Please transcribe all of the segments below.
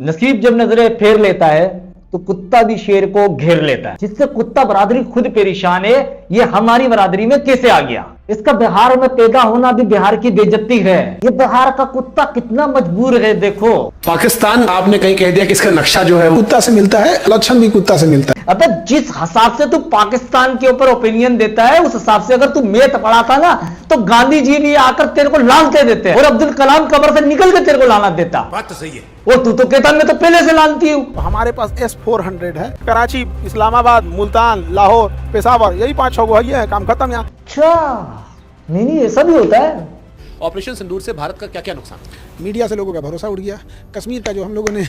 नसीब जब नजरें फेर लेता है तो कुत्ता भी शेर को घेर लेता है, जिससे कुत्ता बरादरी खुद परेशान है। ये हमारी बरादरी में कैसे आ गया? इसका बिहार में पैदा होना भी बिहार की बेइज्जती है। ये बिहार का कुत्ता कितना मजबूर है। देखो पाकिस्तान आपने कहीं कह दिया कि इसका नक्शा जो है कुत्ता से मिलता है, लक्षण भी कुत्ता से मिलता है। अबे जिस हिसाब से तू पाकिस्तान के ऊपर ओपिनियन देता है, उस हिसाब से अगर तू मैथ पढ़ाता ना तो गांधी जी भी आकर तेरे को लाल कह देते हैं और अब्दुल कलाम कब्र से निकल के तेरे को लानत देता। बात तो सही है। वो तू तो कहता मैं तो पहले से लानती हूँ। हमारे पास S-400 है। कराची, इस्लामाबाद, मुल्तान, लाहौर, पेशावर, यही 5-6 गो है, काम खत्म यहाँ। अच्छा नहीं ऐसा भी होता है। ऑपरेशन सिंदूर से भारत का क्या क्या नुकसान? मीडिया से लोगों का भरोसा उठ गया। कश्मीर का जो हम लोगों ने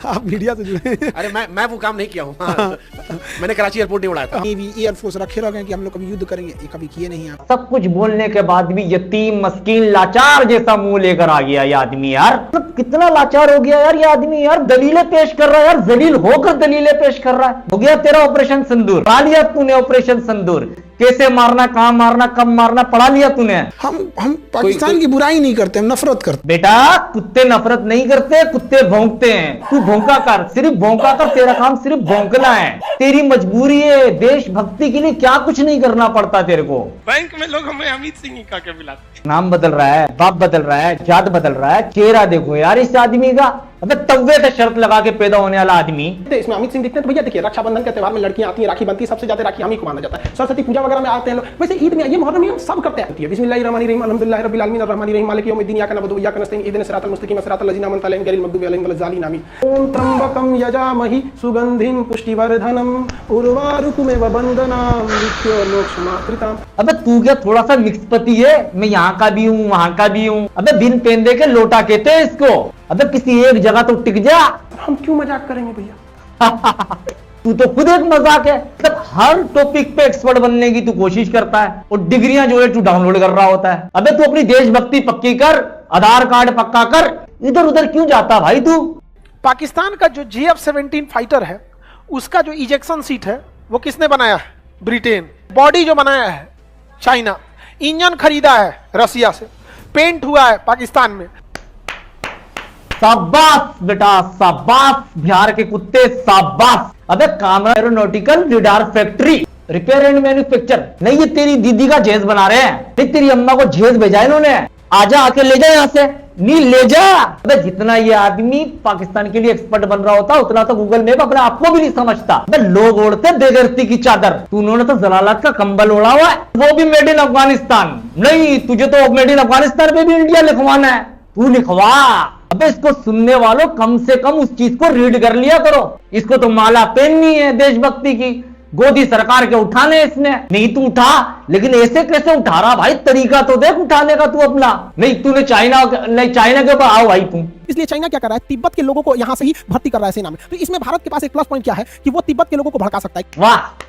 आप मीडिया से जुड़े। अरे मैं वो काम नहीं किया हूँ। मैंने कराची एयरपोर्ट नहीं उड़ाया था। नेवी, एयरफोर्स रखे रह गए कि हम लोग कभी युद्ध करेंगे, ये कभी किए नहीं आप। सब कुछ बोलने के बाद भी यतीम मस्कीन लाचार जैसा मुंह लेकर आ गया ये आदमी यार। मतलब कितना लाचार हो गया यार ये आदमी यार। दलीलें पेश कर रहा है यार, जलील होकर दलीलें पेश कर रहा है। हो गया तेरा ऑपरेशन सिंदूर, पढ़ा लिया तूने ऑपरेशन सिंदूर। कैसे मारना, कहां मारना, कब मारना, पढ़ा लिया तूने। हम पाकिस्तान की बुराई नहीं करते, हम नफरत करते। बेटा कुत्ते नफरत नहीं करते, कुत्ते भौंकते हैं। तू भौंका कर, सिर्फ भौंका कर। तेरा काम सिर्फ भौंकना है। तेरी मजबूरी है। देशभक्ति के लिए क्या कुछ नहीं करना पड़ता तेरे को। बैंक में लोग हमें अमित सिंह ही कहा के बुलाते। नाम बदल रहा है, बाप बदल रहा है, जात बदल रहा है, चेहरा देखो यार इस आदमी का। अबे तव्वे से शर्त लगा के पैदा होने वाला आदमी। इसमें अमित सिंह दिखते हैं तो भैया देखिए, रक्षाबंधन के त्योहार में लड़कियां आती हैं, राखी बनती है, सबसे ज्यादा राखी हम ही को माना जाता है। सरस्वती पूजा वगैरह में आते हैं लोग। वैसे ईद में, ये मुहर्रम में हम सब करते हैं। बिस्मिल्लाहिर्रहमानिर्रहीम, अल्हम्दुलिल्लाहि रब्बिल आलमीन, अर्रहमानिर रहीम, मालिकि यौमिद्दीन, इय्याका नअबुदु व इय्याका नस्तईन, इहदिनस सिरातल मुस्तकीम, सिरातल लज़ीना अनअमता अलैहिम गैरिल मग़दूबि अलैहिम वलज़्ज़ालिन, आमीन। ओम त्र्यंबकम यजामहि सुगंधिम पुष्टिवर्धनम उर्वारुकमेव बन्धनाम मृत्योर्मोक्षमातृताम। अबे तू क्या थोड़ा सा मिक्सपति है? मैं यहाँ का भी हूँ, वहां का भी हूँ। अबे बिन पेंदे के लोटा कहते हैं इसको। अबे किसी एक जगह तो टिक जा। हम क्यों मजाक करेंगे भैया? तू तो खुद एक मजाक है। मतलब हर टॉपिक पे एक्सपर्ट बनने की तू कोशिश करता है और डिग्रियां जो है तू डाउनलोड कर रहा होता है। अबे तू अपनी देशभक्ति पक्की कर, आधार कार्ड पक्का कर। इधर उधर क्यों जाता भाई तू? पाकिस्तान का जो GF-17 फाइटर है, उसका जो इजेक्शन सीट है वो किसने बनाया है? ब्रिटेन। बॉडी जो बनाया है चाइना। इंजन खरीदा है रसिया से। पेंट हुआ है पाकिस्तान में। शाबाश बेटा शाबाश, बिहार के कुत्ते शाबाश। अबे Kamra aeronautical radar factory repair and manufacture. नहीं ये तेरी दीदी का जहेज बना रहे हैं। नहीं तेरी अम्मा को जहेज भेजा इन्होंने। आजा आके ले जा यहाँ से। नहीं ले जा। अबे जितना ये आदमी पाकिस्तान के लिए एक्सपर्ट बन रहा होता उतना तो गूगल मैप अपने आप को भी नहीं समझता। अबे लोग ओढ़ते बेगैरती की चादर, तू उन्होंने तो जलालत का कंबल ओढ़ा हुआ है, वो भी मेड इन अफगानिस्तान। नहीं तुझे तो मेड इन अफगानिस्तान पे भी इंडिया लिखवाना है। तू लिखवा। अबे इसको सुनने वालों कम से कम उस चीज को रीड कर लिया करो। इसको तो माला पहननी है देशभक्ति की। गोदी सरकार के उठाने इसने। नहीं तू उठा, लेकिन ऐसे कैसे उठा रहा भाई? तरीका तो देख उठाने का तू अपना। नहीं तूने चाइना के ऊपर आओ भाई तू। इसलिए चाइना क्या कर रहा है? तिब्बत के लोगों को यहाँ से ही भर्ती कर रहा है सेना में। तो इसमें भारत के पास एक प्लस पॉइंट क्या है कि वो तिब्बत के लोगों को भड़का सकता है। वाह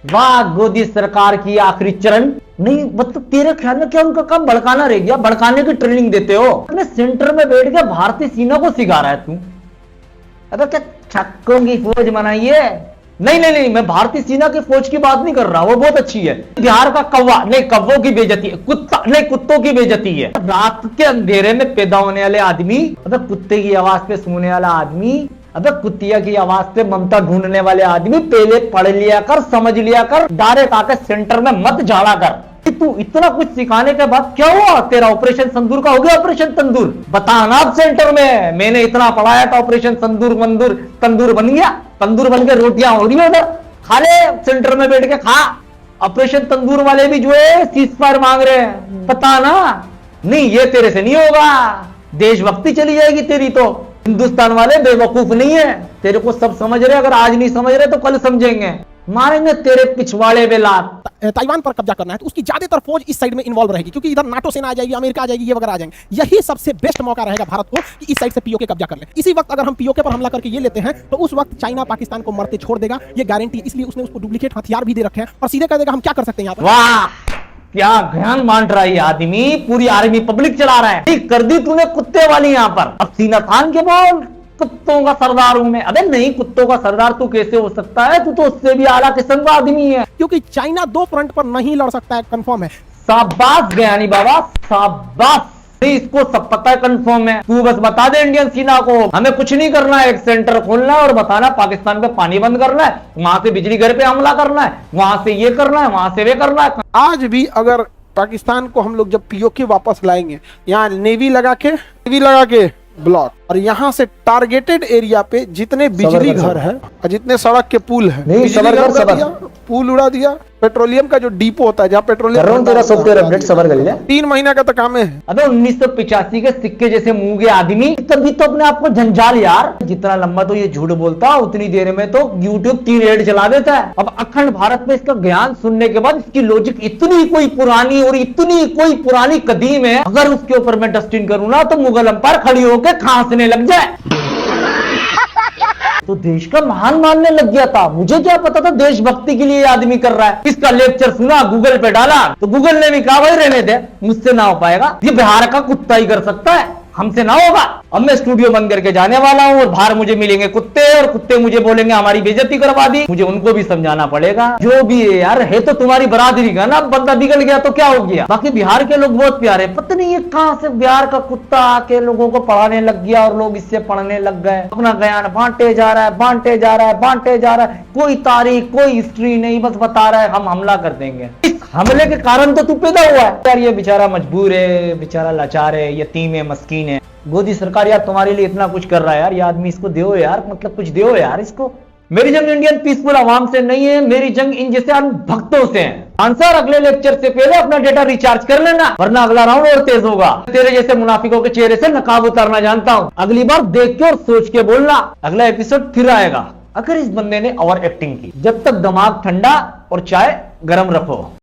वाह, गोदी सरकार की आखिरी चरण। नहीं मतलब तेरे ख्याल में क्या उनका काम भड़काना रह गया? भड़काने की ट्रेनिंग देते हो। अपने सेंटर में बैठ के भारतीय सेना को सिखा रहा है तू। अबे क्या छक्कों की फौज बनाइए? नहीं मैं भारतीय सेना की फौज की बात नहीं कर रहा, वो बहुत अच्छी है। बिहार का कौवा नहीं, कौवों की बेइज्जती है। कुत्ता नहीं, कुत्तों की बेइज्जती है। रात के अंधेरे में पैदा होने वाले आदमी, अबे कुत्ते की आवाज पे सोने वाला आदमी, अबे कुतिया की आवाज पे ममता ढूंढने वाले आदमी, पहले पढ़ लिया कर, समझ लिया कर। डायरेक्ट आकर सेंटर में मत झाड़ा कर। तू इतना कुछ सिखाने के बाद क्या हुआ? तेरा ऑपरेशन सिंदूर का हो गया ऑपरेशन तंदूर। बता ना सेंटर में मैंने इतना पढ़ाया था, ऑपरेशन सिंदूर मंदूर तंदूर बन गया। तंदूर बन के रोटियां हो रही है उधर। खा ले सेंटर में बैठ के खा। ऑपरेशन तंदूर वाले भी जो है सीज फायर मांग रहे हैं। बता ना। नहीं ये तेरे से नहीं होगा। देशभक्ति चली जाएगी तेरी तो। हिंदुस्तान वाले बेवकूफ नहीं है, तेरे को सब समझ रहे। अगर आज नहीं समझ रहे तो कल समझेंगे। मारेंगे तेरे पिछवाड़े में लात। ताइवान पर कब्जा करना है तो उसकी ज्यादातर फौज इस साइड में इन्वॉल्व रहेगी, क्योंकि इधर नाटो सेना आ जाएगी, अमेरिका आ जाएगी, ये वगैरह आ जाएंगे। यही सबसे बेस्ट मौका रहेगा भारत को कि इस साइड से पीओके कब्जा कर ले। इसी वक्त अगर हम पीओके पर हमला करके ये लेते हैं तो उस वक्त चाइना पाकिस्तान को मरते छोड़ देगा, ये गारंटी। इसलिए उसने उसको डुप्लीकेट हथियार भी दे रखे हैं और सीधे कह देगा हम क्या कर सकते हैं यहाँ पर। वाह क्या ज्ञान बांट रहा है ये आदमी। पूरी आर्मी पब्लिक चला रहा है। कर दी तूने कुत्ते वाली यहाँ पर। अब सीना थान के बोल कुत्तों का सरदार हूं मैं। अबे नहीं, कुत्तों का सरदार तू कैसे हो सकता है? तू तो उससे भी आला किस्म का आदमी है। क्योंकि चाइना 2 फ्रंट पर नहीं लड़ सकता है, कंफर्म है। शाबाश ज्ञानी बाबा शाबाश। नहीं, इसको सब पता है, कंफर्म है। तू बस बता दे इंडियन सेना को, हमें कुछ नहीं करना है, एक सेंटर खोलना है और बताना पाकिस्तान पे पानी बंद करना है, वहां से बिजली घर पे हमला करना है, वहां से ये करना है, वहां से वे करना है। आज भी अगर पाकिस्तान को हम लोग जब पीओके वापस लाएंगे, यहाँ नेवी लगा के ब्लॉक, और यहाँ से टारगेटेड एरिया पे जितने बिजली घर है और जितने सड़क के पुल है, बिजली घर उड़ा दिया, पुल उड़ा दिया, पेट्रोलियम का जो डिपो होता है जहाँ पेट्रोलियम, तेरा सॉफ्टवेयर अपडेट सबर कर लिया। 3 महीना का तो काम है। अबे 1985 के सिक्के जैसे मुंह के आदमी, तभी तो अपने आप को जंजाल यार। जितना लंबा तो ये झूठ बोलता उतनी देर में तो YouTube 3 एड चला देता है। अब अखंड भारत में इसका ज्ञान सुनने के बाद इसकी लॉजिक इतनी कोई पुरानी और इतनी कोई पुरानी कदीम है, अगर उसके ऊपर मैं डस्टिंग करूँ ना तो मुगल अंपायर खड़ी होकर खांसने लग जाए। तो देश का महान मानने लग गया था। मुझे क्या पता था देशभक्ति के लिए ये आदमी कर रहा है। इसका लेक्चर सुना, गूगल पे डाला तो गूगल ने भी कहा भाई रहने दे, मुझसे ना हो पाएगा, ये बिहार का कुत्ता ही कर सकता है, हमसे ना होगा। अब मैं स्टूडियो बंद करके जाने वाला हूँ और बाहर मुझे मिलेंगे कुत्ते और कुत्ते मुझे बोलेंगे हमारी बेइज्जती करवा दी। मुझे उनको भी समझाना पड़ेगा। जो भी है यार, है तो तुम्हारी बरादरी का ना, बंदा बिगड़ गया तो क्या हो गया। बाकी बिहार के लोग बहुत प्यारे, पता नहीं ये कहां से बिहार का कुत्ता आके लोगों को पढ़ाने लग गया और लोग इससे पढ़ने लग गए। अपना ज्ञान बांटे जा रहा है, बांटे जा रहा है, बांटे जा रहा है। कोई तारीख कोई हिस्ट्री नहीं, बस बता रहा है हम हमला कर देंगे। इस हमले के कारण तो तू पैदा हुआ है यार। ये बेचारा मजबूर है, बेचारा लाचार है, यतीम है, मस्कीन है। मोदी सरकार यार तुम्हारे लिए इतना कुछ कर रहा है यार, ये आदमी इसको दो यार, मतलब कुछ दो यार इसको। मेरी जंग इंडियन पीसफुल आवाम से नहीं है, मेरी जंग इन जैसे भक्तों से है। आंसर अगले लेक्चर से पहले अपना डेटा रिचार्ज कर लेना, वरना अगला राउंड और तेज होगा। तेरे जैसे मुनाफिकों के चेहरे से नकाब उतारना जानता हूं। अगली बार देख के और सोच के बोलना। अगला एपिसोड फिर आएगा अगर इस बंदे ने ओवर एक्टिंग की। जब तक दिमाग ठंडा और चाय गरम रखो।